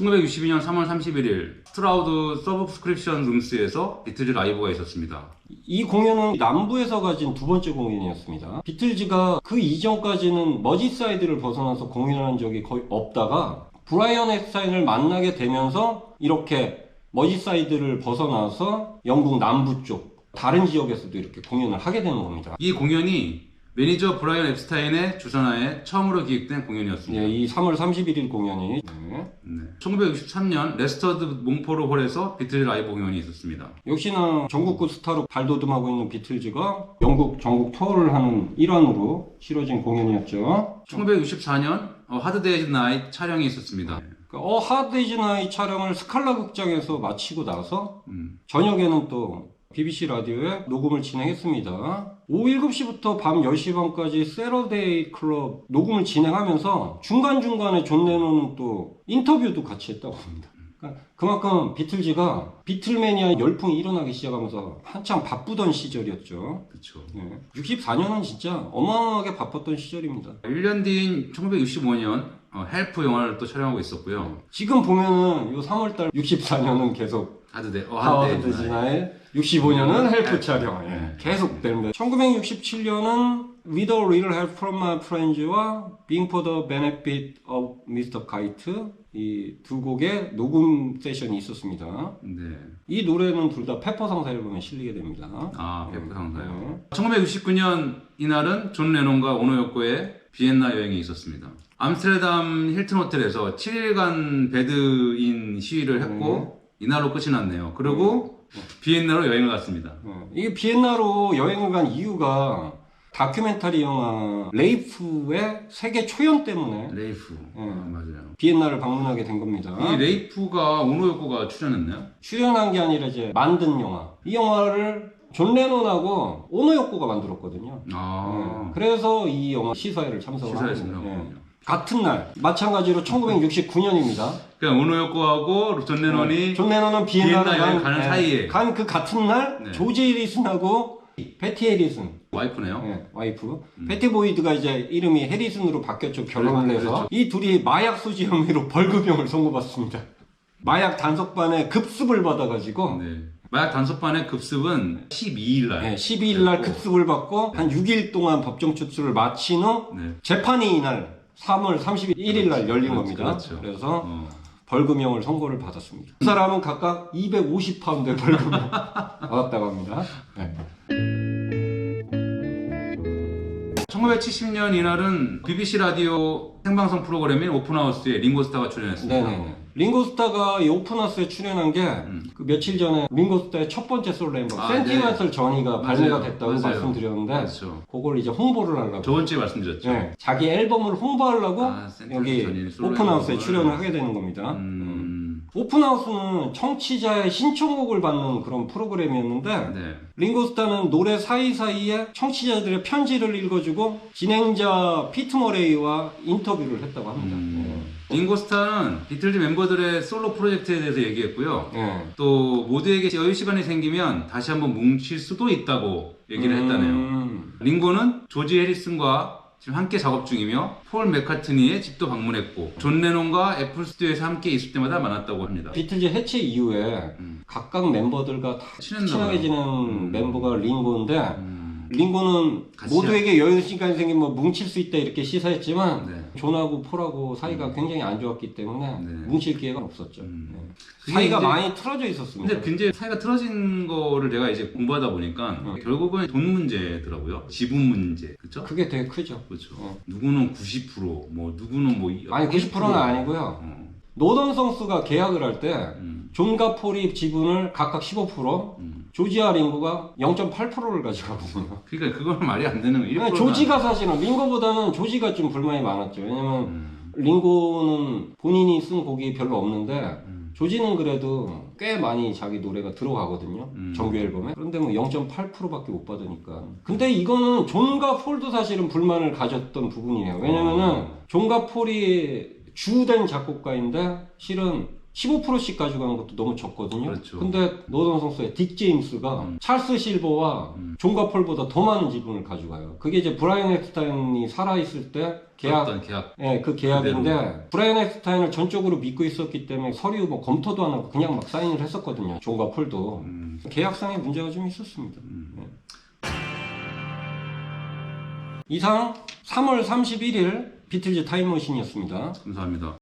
1962년 3월 31일 스트라우드 서브스크립션 룸스에서 비틀즈 라이브가 있었습니다. 이 공연은 남부에서 가진 두 번째 공연이었습니다. 비틀즈가 그 이전까지는 머지사이드를 벗어나서 공연한 적이 거의 없다가 브라이언 앱스타인을 만나게 되면서 이렇게 머지사이드를 벗어나서 영국 남부 쪽 다른 지역에서도 이렇게 공연을 하게 되는 겁니다. 이 공연이 매니저 브라이언 앱스타인의 주선하에 처음으로 기획된 공연이었습니다. 이 3월 31일 공연이 1963년 레스터드 몽포로 홀에서 비틀즈 라이브 공연이 있었습니다. 역시나 전국구 스타로 발돋움하고 있는 비틀즈가 영국 전국 투어를 하는 일환으로 치러진 공연이었죠. 1964년 하드 데이즈 나잇 촬영이 있었습니다. 하드 데이즈 나잇 촬영을 스칼라 극장에서 마치고 나서 저녁에는 또 BBC 라디오에 녹음을 진행했습니다. 오후 7시부터 밤 10시 반까지 세러데이 클럽 녹음을 진행하면서 중간중간에 존 레논은 또 인터뷰도 같이 했다고 합니다. 그러니까 그만큼 비틀즈가 비틀매니아 열풍이 일어나기 시작하면서 한창 바쁘던 시절이었죠. 그렇죠. 64년은 진짜 어마어마하게 바빴던 시절입니다. 1년 뒤인 1965년 헬프 영화를 또 촬영하고 있었고요. 지금 보면은 요 3월달 64년은 계속 하워드 데이즈나잇 65년은 헬프 촬영 계속 됩니다. 1967년은 With a Little Help from My Friends와 Being for the Benefit of Mr. Kite 이 두 곡의 녹음 세션이 있었습니다. 이 노래는 둘 다 페퍼 상사 앨범에 실리게 됩니다. 페퍼 상사요. 1969년 이날은 존 레논과 오노 요코의 비엔나 여행이 있었습니다. 암스테르담 힐튼 호텔에서 7일간 배드인 시위를 했고 이날로 끝이 났네요. 그리고 비엔나로 여행을 갔습니다. 이게 비엔나로 여행을 간 이유가 다큐멘터리 영화 레이프의 세계 초연 때문에 레이프 맞아요. 비엔나를 방문하게 된 겁니다. 이 레이프가 오노 요코가 출연했나요? 출연한 게 아니라 이제 만든 영화. 이 영화를 존 레논하고 오노 요코가 만들었거든요. 그래서 이 영화 시사회를 참석을 했습니다. 같은 날 마찬가지로 1969년입니다. 그러니까 오노 요코하고 존 레논은 비엔나를 가는 사이에 간 그 같은 날 조지 해리슨하고 패티 해리슨 와이프네요. 와이프. 패티 보이드가 이제 이름이 해리슨으로 바뀌었죠. 결혼을 해서. 그렇죠. 이 둘이 마약 소지 혐의로 벌금형을 선고받습니다. 마약 단속반에 급습을 받아가지고 마약 단속반의 급습은 12일날 12일날 급습을 받고 한 6일 동안 법정 추출을 마친 후 재판이 이날 3월 31일날 열린 겁니다. 그래서 벌금형을 선고를 받았습니다. 그 사람은 각각 250파운드의 벌금을 받았다고 합니다. 1970년 이날은 BBC 라디오 생방송 프로그램인 오픈하우스에 링고스타가 출연했습니다. 링고스타가 이 오픈하우스에 출연한 게 그 며칠 전에 링고스타의 첫 번째 솔로 앨범 센티멘털 저니가 발매가 됐다고 말씀드렸는데 그걸 이제 홍보를 하려고 저번 주에 말씀드렸죠. 자기 앨범을 홍보하려고 여기 오픈하우스에 출연을 하게 되는 겁니다. 오픈하우스는 청취자의 신청곡을 받는 그런 프로그램이었는데 링고스타는 노래 사이사이에 청취자들의 편지를 읽어주고 진행자 피트 머레이와 인터뷰를 했다고 합니다. 링고스타는 비틀즈 멤버들의 솔로 프로젝트에 대해서 얘기했고요. 또 모두에게 여유 시간이 생기면 다시 한번 뭉칠 수도 있다고 얘기를 했다네요. 링고는 조지 해리슨과 지금 함께 작업 중이며 폴 맥카트니의 집도 방문했고 존 레논과 애플 스튜디오에서 함께 있을 때마다 만났다고 합니다. 비틀즈 해체 이후에 각각 멤버들과 다 친하게 지낸 멤버가 링고인데 링고는 모두에게 여유 시간이 생기면 뭉칠 수 있다 이렇게 시사했지만 존하고 폴하고 사이가 굉장히 안 좋았기 때문에 뭉칠 기회가 없었죠. 사이가 많이 틀어져 있었습니다. 근데 굉장히 사이가 틀어진 거를 내가 이제 공부하다 보니까 결국은 돈 문제더라고요. 지분 문제, 그렇죠? 그게 되게 크죠. 그렇죠. 누구는 90%, 뭐 누구는 뭐 아니 90%는 아니고요. 노던 성스가 계약을 할 때 존과 폴이 지분을 각각 15%, 조지와 링고가 0.8%를 가져가거든요. 그러니까 그건 말이 안 되는 거예요. 조지가 사실은 링고보다는 조지가 좀 불만이 많았죠. 왜냐면 링고는 본인이 쓴 곡이 별로 없는데 조지는 그래도 꽤 많이 자기 노래가 들어가거든요. 정규 앨범에. 그런데 뭐 0.8%밖에 못 받으니까. 근데 이거는 존과 폴도 사실은 불만을 가졌던 부분이에요. 왜냐면은 존과 폴이 주된 작곡가인데 실은 15%씩 가져가는 것도 너무 적거든요. 그렇죠. 근데 노던 선수의 딕 제임스가 찰스 실버와 존과 폴보다 더 많은 지분을 가져가요. 그게 이제 브라이언 엑스타인이 살아있을 때 계약. 예, 그 계약인데 그대로. 브라이언 엑스타인을 전적으로 믿고 있었기 때문에 서류 뭐 검토도 안 하고 그냥 막 사인을 했었거든요. 존과 폴도. 계약상의 문제가 좀 있었습니다. 예. 이상 3월 31일 비틀즈 타임머신이었습니다. 감사합니다.